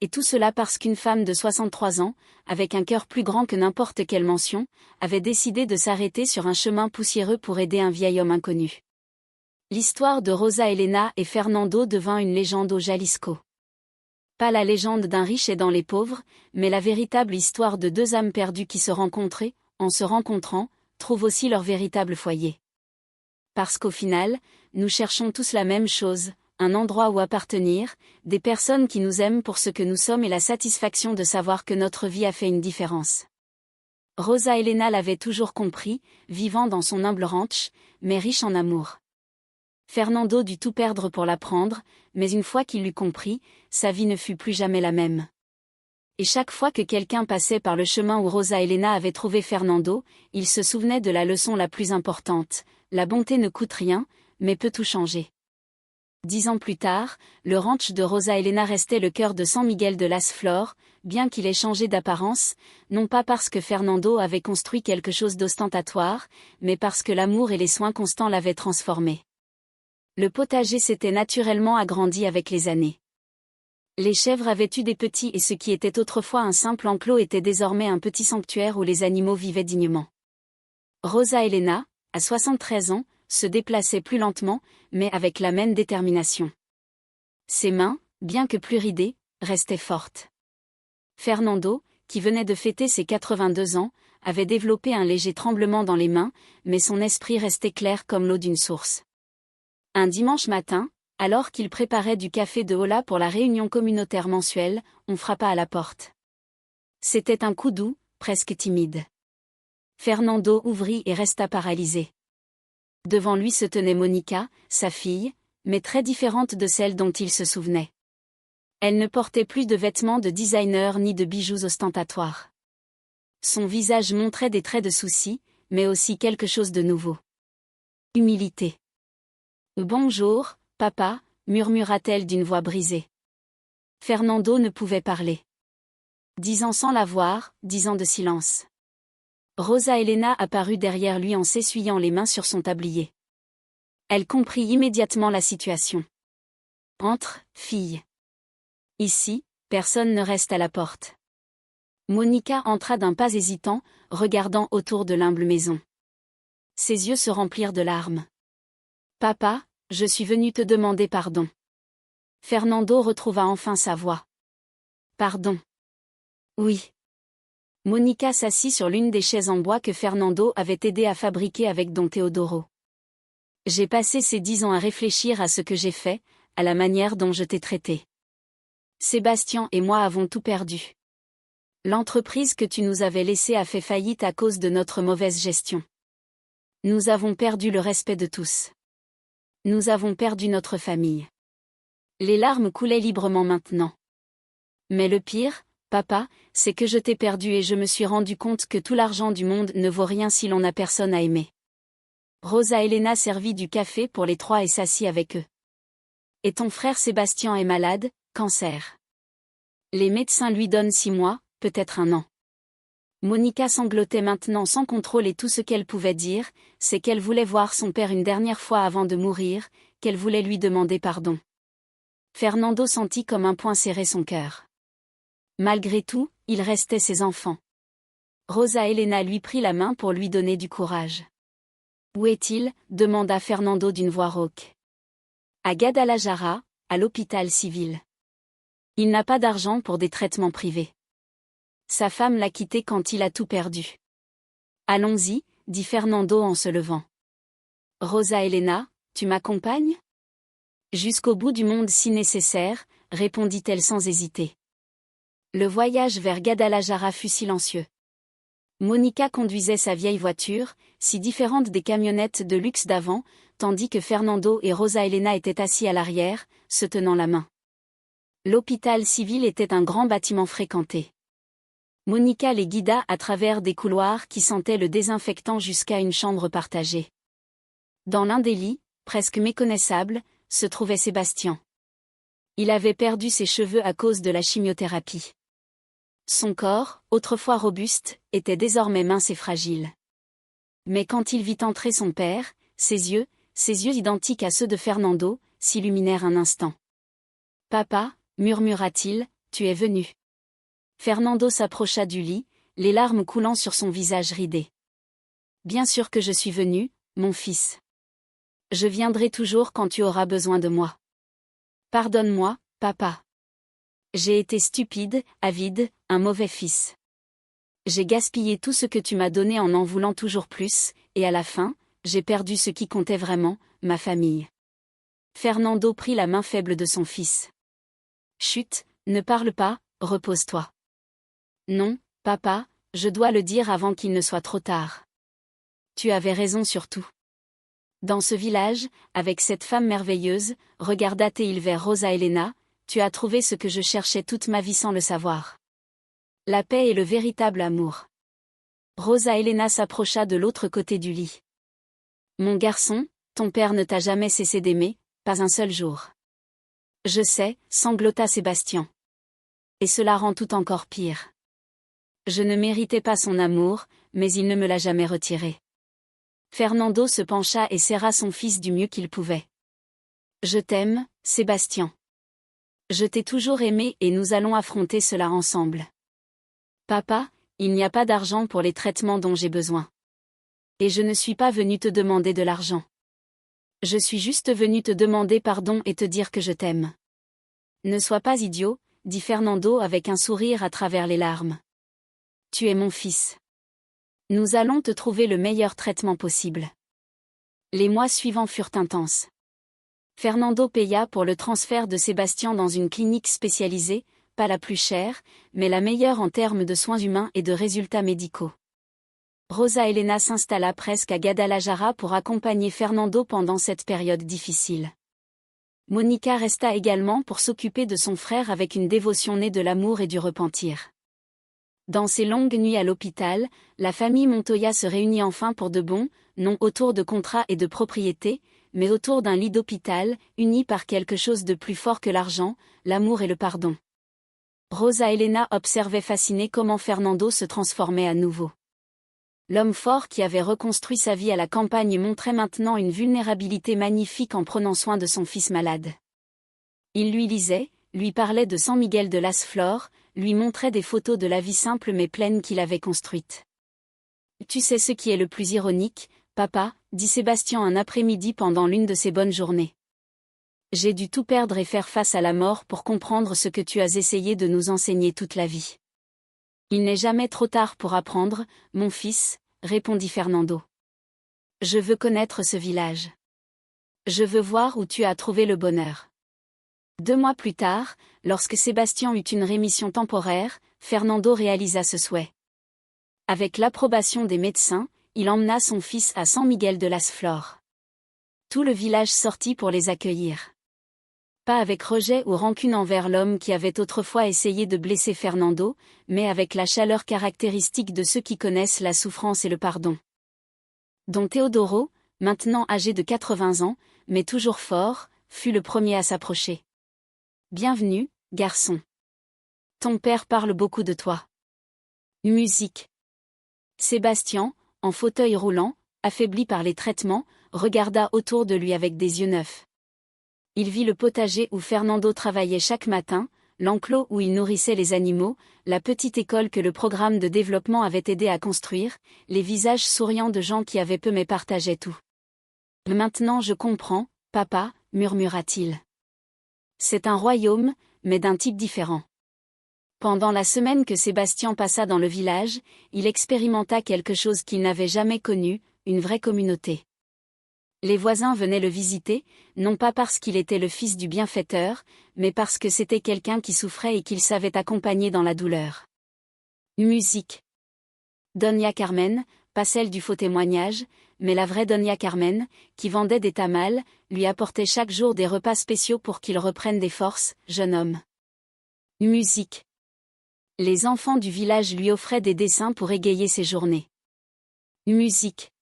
Et tout cela parce qu'une femme de 63 ans, avec un cœur plus grand que n'importe quelle mention, avait décidé de s'arrêter sur un chemin poussiéreux pour aider un vieil homme inconnu. L'histoire de Rosa Elena et Fernando devint une légende au Jalisco. Pas la légende d'un riche aidant les pauvres, mais la véritable histoire de deux âmes perdues qui se rencontraient, en se rencontrant, trouvent aussi leur véritable foyer. Parce qu'au final, nous cherchons tous la même chose, un endroit où appartenir, des personnes qui nous aiment pour ce que nous sommes et la satisfaction de savoir que notre vie a fait une différence. Rosa Elena l'avait toujours compris, vivant dans son humble ranch, mais riche en amour. Fernando dut tout perdre pour l'apprendre, mais une fois qu'il l'eut compris, sa vie ne fut plus jamais la même. Et chaque fois que quelqu'un passait par le chemin où Rosa Elena avait trouvé Fernando, il se souvenait de la leçon la plus importante: la bonté ne coûte rien, mais peut tout changer. 10 ans plus tard, le ranch de Rosa Elena restait le cœur de San Miguel de las Flores, bien qu'il ait changé d'apparence, non pas parce que Fernando avait construit quelque chose d'ostentatoire, mais parce que l'amour et les soins constants l'avaient transformé. Le potager s'était naturellement agrandi avec les années. Les chèvres avaient eu des petits et ce qui était autrefois un simple enclos était désormais un petit sanctuaire où les animaux vivaient dignement. Rosa Elena, à 73 ans, se déplaçait plus lentement, mais avec la même détermination. Ses mains, bien que plus ridées, restaient fortes. Fernando, qui venait de fêter ses 82 ans, avait développé un léger tremblement dans les mains, mais son esprit restait clair comme l'eau d'une source. Un dimanche matin, alors qu'il préparait du café de hola pour la réunion communautaire mensuelle, on frappa à la porte. C'était un coup doux, presque timide. Fernando ouvrit et resta paralysé. Devant lui se tenait Monica, sa fille, mais très différente de celle dont il se souvenait. Elle ne portait plus de vêtements de designer ni de bijoux ostentatoires. Son visage montrait des traits de souci, mais aussi quelque chose de nouveau. Humilité. « Bonjour, papa », murmura-t-elle d'une voix brisée. Fernando ne pouvait parler. 10 ans sans la voir, 10 ans de silence. Rosa Elena apparut derrière lui en s'essuyant les mains sur son tablier. Elle comprit immédiatement la situation. « Entre, fille. Ici, personne ne reste à la porte. » Monica entra d'un pas hésitant, regardant autour de l'humble maison. Ses yeux se remplirent de larmes. « Papa, je suis venue te demander pardon. » Fernando retrouva enfin sa voix. « Pardon. » « Oui. » Monica s'assit sur l'une des chaises en bois que Fernando avait aidé à fabriquer avec Don Teodoro. « J'ai passé ces 10 ans à réfléchir à ce que j'ai fait, à la manière dont je t'ai traité. Sébastien et moi avons tout perdu. L'entreprise que tu nous avais laissée a fait faillite à cause de notre mauvaise gestion. Nous avons perdu le respect de tous. Nous avons perdu notre famille. » Les larmes coulaient librement maintenant. « Mais le pire, papa, c'est que je t'ai perdu et je me suis rendu compte que tout l'argent du monde ne vaut rien si l'on n'a personne à aimer. » Rosa Elena servit du café pour les trois et s'assit avec eux. « Et ton frère Sébastien est malade, cancer. Les médecins lui donnent 6 mois, peut-être 1 an. » Monica sanglotait maintenant sans contrôle et tout ce qu'elle pouvait dire, c'est qu'elle voulait voir son père une dernière fois avant de mourir, qu'elle voulait lui demander pardon. Fernando sentit comme un poing serrer son cœur. Malgré tout, il restait ses enfants. Rosa Elena lui prit la main pour lui donner du courage. « Où est-il » demanda Fernando d'une voix rauque. « À Guadalajara, à l'hôpital civil. Il n'a pas d'argent pour des traitements privés. Sa femme l'a quitté quand il a tout perdu. »« Allons-y » dit Fernando en se levant. « Rosa Elena, tu m'accompagnes ?»« Jusqu'au bout du monde si nécessaire » répondit-elle sans hésiter. Le voyage vers Guadalajara fut silencieux. Monica conduisait sa vieille voiture, si différente des camionnettes de luxe d'avant, tandis que Fernando et Rosa Elena étaient assis à l'arrière, se tenant la main. L'hôpital civil était un grand bâtiment fréquenté. Monica les guida à travers des couloirs qui sentaient le désinfectant jusqu'à une chambre partagée. Dans l'un des lits, presque méconnaissable, se trouvait Sébastien. Il avait perdu ses cheveux à cause de la chimiothérapie. Son corps, autrefois robuste, était désormais mince et fragile. Mais quand il vit entrer son père, ses yeux identiques à ceux de Fernando, s'illuminèrent un instant. « Papa » murmura-t-il, « tu es venu. » Fernando s'approcha du lit, les larmes coulant sur son visage ridé. « Bien sûr que je suis venu, mon fils. Je viendrai toujours quand tu auras besoin de moi. Pardonne-moi, papa. J'ai été stupide, avide, un mauvais fils. J'ai gaspillé tout ce que tu m'as donné en voulant toujours plus, et à la fin, j'ai perdu ce qui comptait vraiment, ma famille. » Fernando prit la main faible de son fils. « Chut, ne parle pas, repose-toi. »« Non, papa, Je dois le dire avant qu'il ne soit trop tard. Tu avais raison sur tout. Dans ce village, avec cette femme merveilleuse, regarda Théil vers Rosa Helena, tu as trouvé ce que je cherchais toute ma vie sans le savoir. La paix et le véritable amour. Rosa Helena s'approcha de l'autre côté du lit. Mon garçon, ton père ne t'a jamais cessé d'aimer, pas un seul jour. Je sais, sanglota Sébastien. Et cela rend tout encore pire. Je ne méritais pas son amour, mais il ne me l'a jamais retiré. Fernando se pencha et serra son fils du mieux qu'il pouvait. Je t'aime, Sébastien. Je t'ai toujours aimé et nous allons affronter cela ensemble. Papa, il n'y a pas d'argent pour les traitements dont j'ai besoin. Et je ne suis pas venu te demander de l'argent. Je suis juste venu te demander pardon et te dire que je t'aime. Ne sois pas idiot, dit Fernando avec un sourire à travers les larmes. Tu es mon fils. Nous allons te trouver le meilleur traitement possible. Les mois suivants furent intenses. Fernando paya pour le transfert de Sébastien dans une clinique spécialisée, pas la plus chère, mais la meilleure en termes de soins humains et de résultats médicaux. Rosa Helena s'installa presque à Guadalajara pour accompagner Fernando pendant cette période difficile. Monica resta également pour s'occuper de son frère avec une dévotion née de l'amour et du repentir. Dans ces longues nuits à l'hôpital, la famille Montoya se réunit enfin pour de bon, non autour de contrats et de propriétés, mais autour d'un lit d'hôpital, unis par quelque chose de plus fort que l'argent, l'amour et le pardon. Rosa Helena observait fascinée comment Fernando se transformait à nouveau. L'homme fort qui avait reconstruit sa vie à la campagne montrait maintenant une vulnérabilité magnifique en prenant soin de son fils malade. Il lui lisait, lui parlait de San Miguel de las Flores, lui montrait des photos de la vie simple mais pleine qu'il avait construite. « Tu sais ce qui est le plus ironique, papa » dit Sébastien un après-midi pendant l'une de ses bonnes journées. « J'ai dû tout perdre et faire face à la mort pour comprendre ce que tu as essayé de nous enseigner toute la vie. » « Il n'est jamais trop tard pour apprendre, mon fils, » répondit Fernando. « Je veux connaître ce village. Je veux voir où tu as trouvé le bonheur. » 2 mois plus tard, lorsque Sébastien eut une rémission temporaire, Fernando réalisa ce souhait. Avec l'approbation des médecins, il emmena son fils à San Miguel de las Flores. Tout le village sortit pour les accueillir. Pas avec rejet ou rancune envers l'homme qui avait autrefois essayé de blesser Fernando, mais avec la chaleur caractéristique de ceux qui connaissent la souffrance et le pardon. Don Teodoro, maintenant âgé de 80 ans, mais toujours fort, fut le premier à s'approcher. « Bienvenue, garçon. Ton père parle beaucoup de toi. » Musique. Sébastien, en fauteuil roulant, affaibli par les traitements, regarda autour de lui avec des yeux neufs. Il vit le potager où Fernando travaillait chaque matin, l'enclos où il nourrissait les animaux, la petite école que le programme de développement avait aidé à construire, les visages souriants de gens qui avaient peu mais partageaient tout. « Maintenant je comprends, papa, » murmura-t-il. « C'est un royaume, mais d'un type différent. » Pendant la semaine que Sébastien passa dans le village, il expérimenta quelque chose qu'il n'avait jamais connu, une vraie communauté. Les voisins venaient le visiter, non pas parce qu'il était le fils du bienfaiteur, mais parce que c'était quelqu'un qui souffrait et qu'il savait accompagner dans la douleur. Musique. Doña Carmen, pas celle du faux témoignage, mais la vraie Doña Carmen, qui vendait des tamales, lui apportait chaque jour des repas spéciaux pour qu'il reprenne des forces, jeune homme. Musique. Les enfants du village lui offraient des dessins pour égayer ses journées. Musique.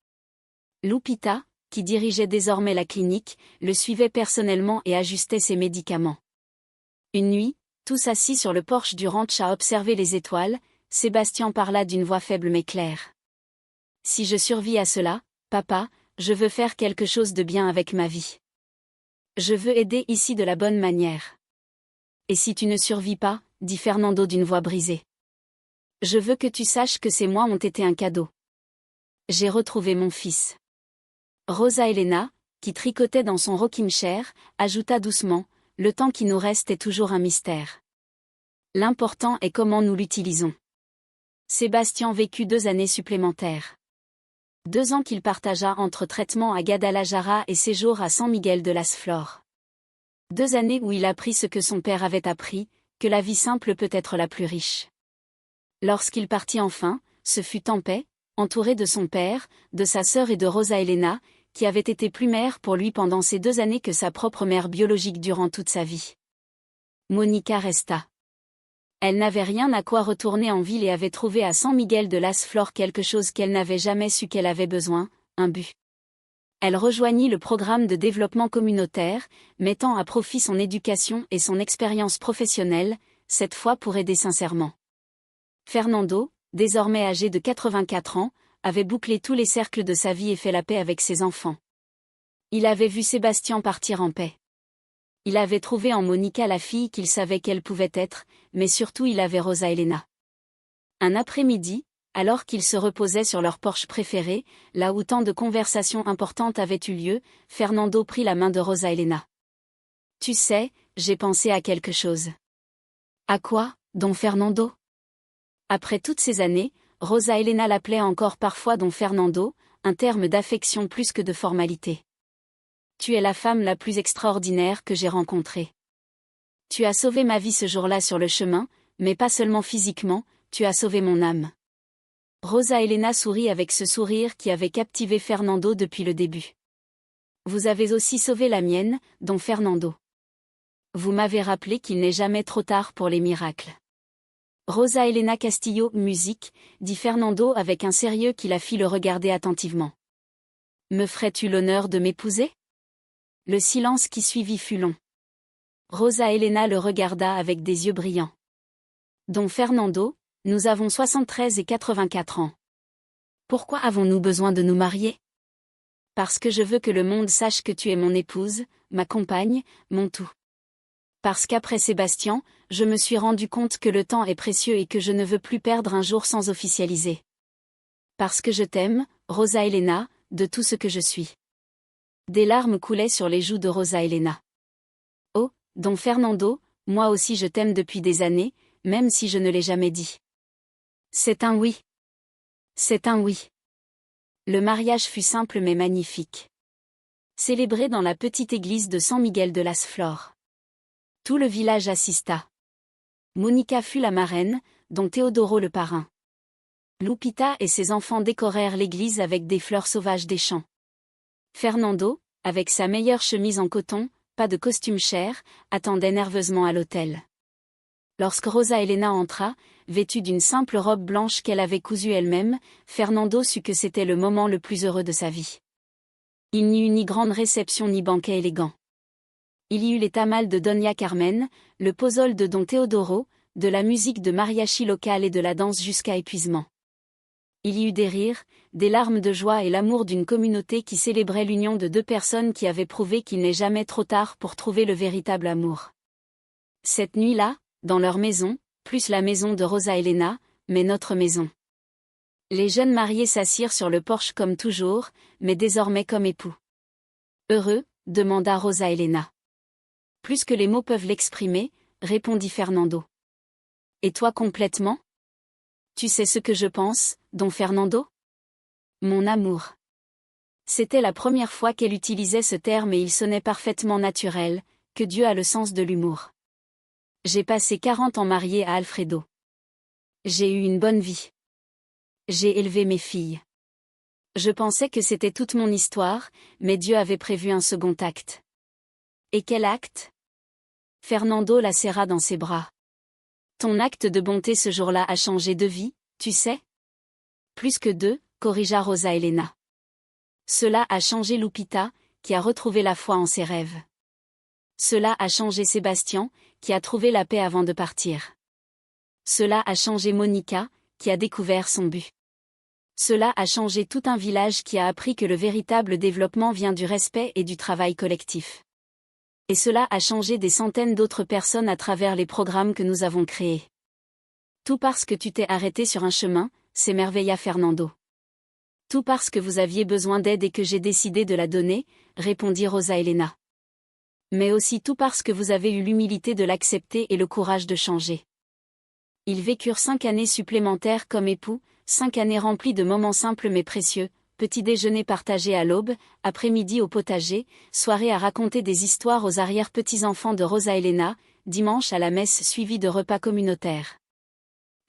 Lupita, qui dirigeait désormais la clinique, le suivait personnellement et ajustait ses médicaments. Une nuit, tous assis sur le porche du ranch à observer les étoiles, Sébastien parla d'une voix faible mais claire. « Si je survis à cela, papa, je veux faire quelque chose de bien avec ma vie. Je veux aider ici de la bonne manière. » « Et si tu ne survis pas, » dit Fernando d'une voix brisée. « Je veux que tu saches que ces mois ont été un cadeau. J'ai retrouvé mon fils. » Rosa Helena, qui tricotait dans son rocking chair, ajouta doucement, « Le temps qui nous reste est toujours un mystère. L'important est comment nous l'utilisons. » Sébastien vécut 2 années supplémentaires. 2 ans qu'il partagea entre traitements à Guadalajara et séjour à San Miguel de las Flores. 2 années où il apprit ce que son père avait appris, que la vie simple peut être la plus riche. Lorsqu'il partit enfin, ce fut en paix, entouré de son père, de sa sœur et de Rosa Elena, qui avait été plus mère pour lui pendant ces 2 années que sa propre mère biologique durant toute sa vie. Monica resta. Elle n'avait rien à quoi retourner en ville et avait trouvé à San Miguel de las Flores quelque chose qu'elle n'avait jamais su qu'elle avait besoin, un but. Elle rejoignit le programme de développement communautaire, mettant à profit son éducation et son expérience professionnelle, cette fois pour aider sincèrement. Fernando, désormais âgé de 84 ans, avait bouclé tous les cercles de sa vie et fait la paix avec ses enfants. Il avait vu Sébastien partir en paix. Il avait trouvé en Monica la fille qu'il savait qu'elle pouvait être, mais surtout il avait Rosa Elena. Un après-midi, alors qu'ils se reposaient sur leur Porsche préféré, là où tant de conversations importantes avaient eu lieu, Fernando prit la main de Rosa Elena. « Tu sais, j'ai pensé à quelque chose. »« À quoi, don Fernando ?» Après toutes ces années, Rosa Elena l'appelait encore parfois don Fernando, un terme d'affection plus que de formalité. « Tu es la femme la plus extraordinaire que j'ai rencontrée. Tu as sauvé ma vie ce jour-là sur le chemin, mais pas seulement physiquement, tu as sauvé mon âme. » Rosa Elena sourit avec ce sourire qui avait captivé Fernando depuis le début. « Vous avez aussi sauvé la mienne, don Fernando. Vous m'avez rappelé qu'il n'est jamais trop tard pour les miracles. » Rosa Elena Castillo, musique, dit Fernando avec un sérieux qui la fit le regarder attentivement. « Me ferais-tu l'honneur de m'épouser ?» Le silence qui suivit fut long. Rosa Elena le regarda avec des yeux brillants. « Don Fernando, nous avons 73 et 84 ans. Pourquoi avons-nous besoin de nous marier ? Parce que je veux que le monde sache que tu es mon épouse, ma compagne, mon tout. Parce qu'après Sébastien, je me suis rendu compte que le temps est précieux et que je ne veux plus perdre un jour sans officialiser. Parce que je t'aime, Rosa Elena, de tout ce que je suis. » Des larmes coulaient sur les joues de Rosa Elena. « Oh, don Fernando, moi aussi je t'aime depuis des années, même si je ne l'ai jamais dit. » C'est un oui. C'est un oui. Le mariage fut simple mais magnifique. Célébré dans la petite église de San Miguel de las Flores. Tout le village assista. Monica fut la marraine, dont Teodoro le parrain. Lupita et ses enfants décorèrent l'église avec des fleurs sauvages des champs. Fernando, avec sa meilleure chemise en coton, pas de costume cher, attendait nerveusement à l'autel. Lorsque Rosa Elena entra, vêtue d'une simple robe blanche qu'elle avait cousue elle-même, Fernando sut que c'était le moment le plus heureux de sa vie. Il n'y eut ni grande réception ni banquet élégant. Il y eut les tamales de Doña Carmen, le pozole de don Teodoro, de la musique de mariachi local et de la danse jusqu'à épuisement. Il y eut des rires, des larmes de joie et l'amour d'une communauté qui célébrait l'union de 2 personnes qui avaient prouvé qu'il n'est jamais trop tard pour trouver le véritable amour. Cette nuit-là, dans leur maison, plus la maison de Rosa Elena, mais notre maison. Les jeunes mariés s'assirent sur le porche comme toujours, mais désormais comme époux. « Heureux ?» demanda Rosa Elena. « Plus que les mots peuvent l'exprimer » répondit Fernando. « Et toi complètement ? Tu sais ce que je pense, don Fernando ? Mon amour. » C'était la première fois qu'elle utilisait ce terme et il sonnait parfaitement naturel, que Dieu a le sens de l'humour. J'ai passé 40 ans mariée à Alfredo. J'ai eu une bonne vie. J'ai élevé mes filles. Je pensais que c'était toute mon histoire, mais Dieu avait prévu un second acte. Et quel acte ? Fernando la serra dans ses bras. Ton acte de bonté ce jour-là a changé de vie, tu sais ? Plus que 2, corrigea Rosa Elena. Cela a changé Lupita, qui a retrouvé la foi en ses rêves. Cela a changé Sébastien, qui a trouvé la paix avant de partir. Cela a changé Monica, qui a découvert son but. Cela a changé tout un village qui a appris que le véritable développement vient du respect et du travail collectif. Et cela a changé des centaines d'autres personnes à travers les programmes que nous avons créés. Tout parce que tu t'es arrêté sur un chemin, s'émerveilla Fernando. Tout parce que vous aviez besoin d'aide et que j'ai décidé de la donner, répondit Rosa Elena. Mais aussi tout parce que vous avez eu l'humilité de l'accepter et le courage de changer. Ils vécurent 5 années supplémentaires comme époux, 5 années remplies de moments simples mais précieux, petit déjeuner partagé à l'aube, après-midi au potager, soirée à raconter des histoires aux arrière-petits-enfants de Rosa Elena, dimanche à la messe suivie de repas communautaires.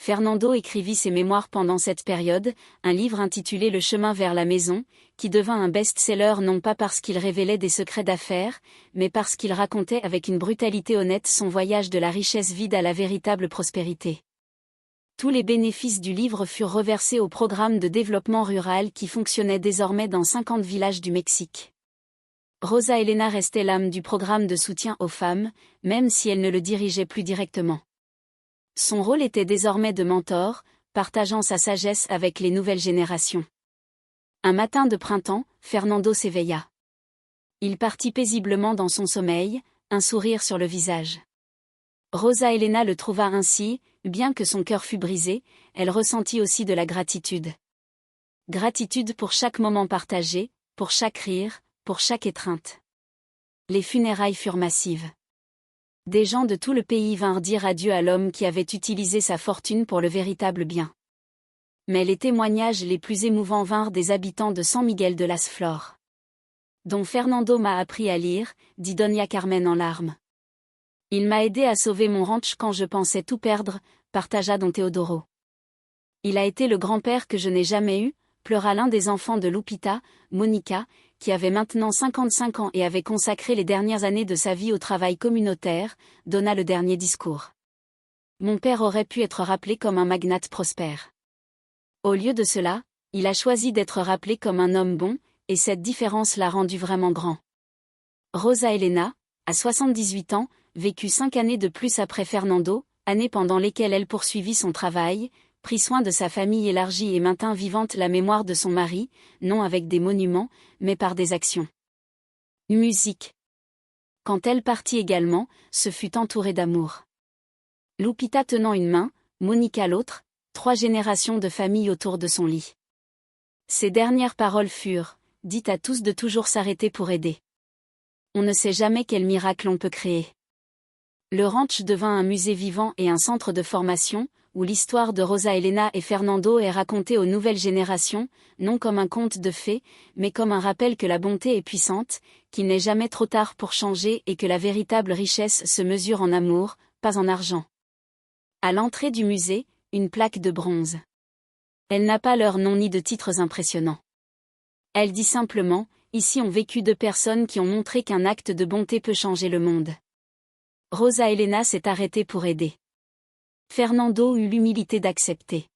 Fernando écrivit ses mémoires pendant cette période, un livre intitulé Le chemin vers la maison, qui devint un best-seller non pas parce qu'il révélait des secrets d'affaires, mais parce qu'il racontait avec une brutalité honnête son voyage de la richesse vide à la véritable prospérité. Tous les bénéfices du livre furent reversés au programme de développement rural qui fonctionnait désormais dans 50 villages du Mexique. Rosa Elena restait l'âme du programme de soutien aux femmes, même si elle ne le dirigeait plus directement. Son rôle était désormais de mentor, partageant sa sagesse avec les nouvelles générations. Un matin de printemps, Fernando s'éveilla. Il partit paisiblement dans son sommeil, un sourire sur le visage. Rosa Elena le trouva ainsi, bien que son cœur fût brisé, elle ressentit aussi de la gratitude. Gratitude pour chaque moment partagé, pour chaque rire, pour chaque étreinte. Les funérailles furent massives. Des gens de tout le pays vinrent dire adieu à l'homme qui avait utilisé sa fortune pour le véritable bien. Mais les témoignages les plus émouvants vinrent des habitants de San Miguel de las Flores. Dont Fernando m'a appris à lire, dit Doña Carmen en larmes. Il m'a aidé à sauver mon ranch quand je pensais tout perdre, partagea Don Teodoro. Il a été le grand-père que je n'ai jamais eu, pleura l'un des enfants de Lupita, Monica, qui avait maintenant 55 ans et avait consacré les dernières années de sa vie au travail communautaire, donna le dernier discours. Mon père aurait pu être rappelé comme un magnate prospère. Au lieu de cela, il a choisi d'être rappelé comme un homme bon, et cette différence l'a rendu vraiment grand. Rosa Elena, à 78 ans, vécut 5 années de plus après Fernando, années pendant lesquelles elle poursuivit son travail, prit soin de sa famille élargie et maintint vivante la mémoire de son mari, non avec des monuments, mais par des actions. Musique. Quand elle partit également, ce fut entouré d'amour. Lupita tenant une main, Monica l'autre, 3 générations de famille autour de son lit. Ses dernières paroles furent « Dites à tous de toujours s'arrêter pour aider. On ne sait jamais quel miracle on peut créer. » Le ranch devint un musée vivant et un centre de formation, où l'histoire de Rosa Elena et Fernando est racontée aux nouvelles générations, non comme un conte de fées, mais comme un rappel que la bonté est puissante, qu'il n'est jamais trop tard pour changer et que la véritable richesse se mesure en amour, pas en argent. À l'entrée du musée, une plaque de bronze. Elle n'a pas leur nom ni de titres impressionnants. Elle dit simplement, ici ont vécu 2 personnes qui ont montré qu'un acte de bonté peut changer le monde. Rosa Elena s'est arrêtée pour aider. Fernando eut l'humilité d'accepter.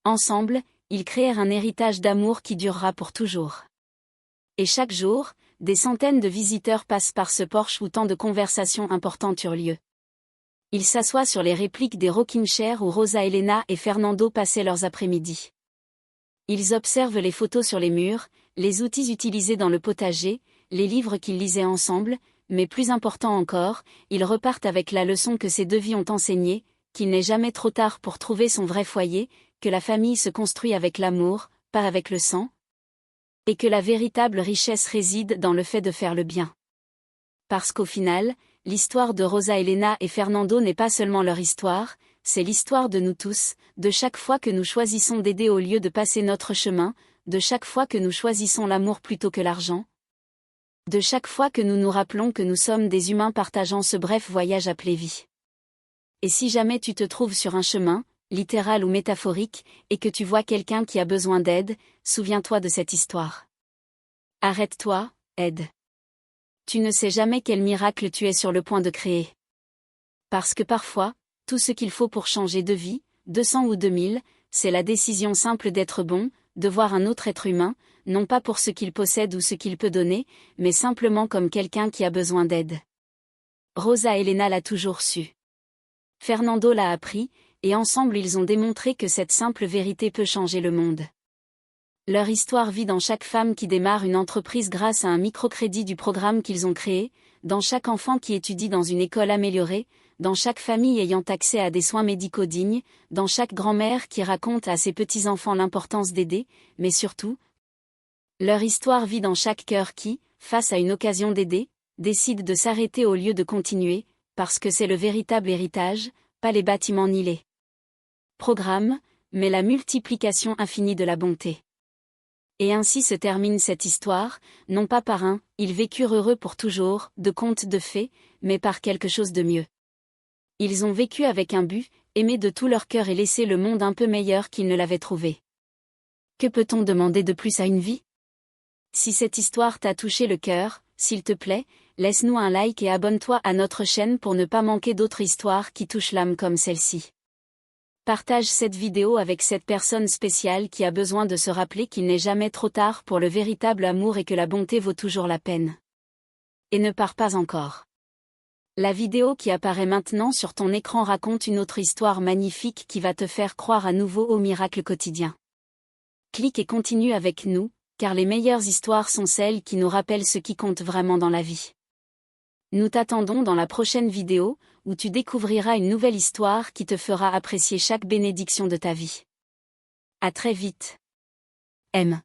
Ensemble, ils créèrent un héritage d'amour qui durera pour toujours. Et chaque jour, des centaines de visiteurs passent par ce porche où tant de conversations importantes eurent lieu. Ils s'assoient sur les répliques des rocking chairs où Rosa Elena et Fernando passaient leurs après-midi. Ils observent les photos sur les murs, les outils utilisés dans le potager, les livres qu'ils lisaient ensemble, mais plus important encore, ils repartent avec la leçon que ces 2 vies ont enseignée, qu'il n'est jamais trop tard pour trouver son vrai foyer, que la famille se construit avec l'amour, pas avec le sang, et que la véritable richesse réside dans le fait de faire le bien. Parce qu'au final, l'histoire de Rosa Elena et Fernando n'est pas seulement leur histoire, c'est l'histoire de nous tous, de chaque fois que nous choisissons d'aider au lieu de passer notre chemin, de chaque fois que nous choisissons l'amour plutôt que l'argent, de chaque fois que nous nous rappelons que nous sommes des humains partageant ce bref voyage appelé vie. Et si jamais tu te trouves sur un chemin, littéral ou métaphorique, et que tu vois quelqu'un qui a besoin d'aide, souviens-toi de cette histoire. Arrête-toi, aide. Tu ne sais jamais quel miracle tu es sur le point de créer. Parce que parfois, tout ce qu'il faut pour changer de vie, 200 ou 2000, c'est la décision simple d'être bon, de voir un autre être humain, non pas pour ce qu'il possède ou ce qu'il peut donner, mais simplement comme quelqu'un qui a besoin d'aide. Rosa Elena l'a toujours su. Fernando l'a appris, et ensemble ils ont démontré que cette simple vérité peut changer le monde. Leur histoire vit dans chaque femme qui démarre une entreprise grâce à un microcrédit du programme qu'ils ont créé, dans chaque enfant qui étudie dans une école améliorée, dans chaque famille ayant accès à des soins médicaux dignes, dans chaque grand-mère qui raconte à ses petits-enfants l'importance d'aider, mais surtout, leur histoire vit dans chaque cœur qui, face à une occasion d'aider, décide de s'arrêter au lieu de continuer, parce que c'est le véritable héritage, pas les bâtiments ni les programmes, mais la multiplication infinie de la bonté. Et ainsi se termine cette histoire, non pas par un « ils vécurent heureux pour toujours » de conte de fées, mais par quelque chose de mieux. Ils ont vécu avec un but, aimer de tout leur cœur et laisser le monde un peu meilleur qu'ils ne l'avaient trouvé. Que peut-on demander de plus à une vie? Si cette histoire t'a touché le cœur, s'il te plaît, laisse-nous un like et abonne-toi à notre chaîne pour ne pas manquer d'autres histoires qui touchent l'âme comme celle-ci. Partage cette vidéo avec cette personne spéciale qui a besoin de se rappeler qu'il n'est jamais trop tard pour le véritable amour et que la bonté vaut toujours la peine. Et ne pars pas encore. La vidéo qui apparaît maintenant sur ton écran raconte une autre histoire magnifique qui va te faire croire à nouveau au miracle quotidien. Clique et continue avec nous, car les meilleures histoires sont celles qui nous rappellent ce qui compte vraiment dans la vie. Nous t'attendons dans la prochaine vidéo, où tu découvriras une nouvelle histoire qui te fera apprécier chaque bénédiction de ta vie. À très vite. M.